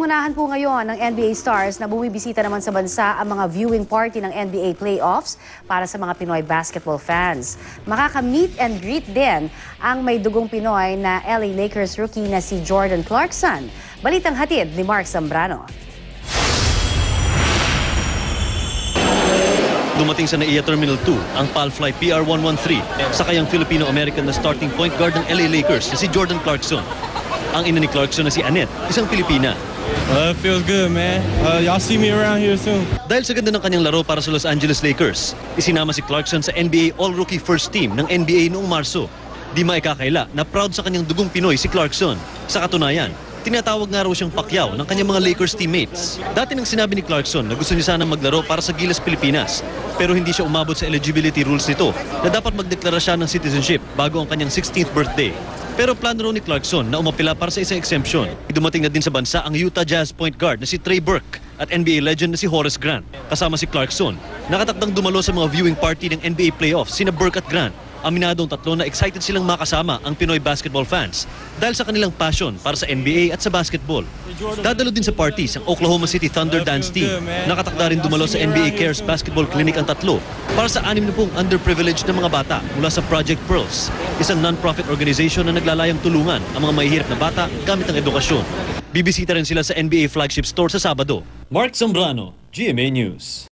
Pinangungunahan po ngayon ng NBA stars na bumibisita naman sa bansa ang mga viewing party ng NBA playoffs para sa mga Pinoy basketball fans. Makaka-meet and greet din ang may dugong Pinoy na LA Lakers rookie na si Jordan Clarkson. Balitang hatid ni Mark Zambrano. Dumating sa NAIA Terminal 2 ang PAL Flight PR-113, sakay ang Filipino-American na starting point guard ng LA Lakers na si Jordan Clarkson. Ang ina ni Clarkson na si Annette, isang Pilipina. It feels good, man. Y'all see me around here soon. Dahil sa ganda ng kanyang laro para sa Los Angeles Lakers, isinama si Clarkson sa NBA All-Rookie First Team ng NBA noong Marso. Di maikakaila na proud sa kanyang dugong Pinoy si Clarkson. Sa katunayan, tinatawag nga raw siyang Pacquiao ng kanyang mga Lakers teammates. Dati nang sinabi ni Clarkson na gusto niya sanang maglaro para sa Gilas, Pilipinas. Pero hindi siya umabot sa eligibility rules nito na dapat magdeklara siya ng citizenship bago ang kanyang 16th birthday. Pero plano raw ni Clarkson na umapila para sa isang exemption. Dumating na din sa bansa ang Utah Jazz point guard na si Trey Burke at NBA legend na si Horace Grant. Kasama si Clarkson, nakatakdang dumalo sa mga viewing party ng NBA playoffs sina Burke at Grant. Aminadong tatlo na excited silang makasama ang Pinoy basketball fans dahil sa kanilang passion para sa NBA at sa basketball. Dadalo din sa parties ang Oklahoma City Thunder dance team. Nakatakda rin dumalo sa NBA Cares Basketball Clinic ang tatlo para sa 60 underprivileged na mga bata mula sa Project Pearls, isang non-profit organization na naglalayang tulungan ang mga mahihirap na bata gamit ang edukasyon. Bibisita rin sila sa NBA flagship store sa Sabado. Mark Zambrano, GMA News.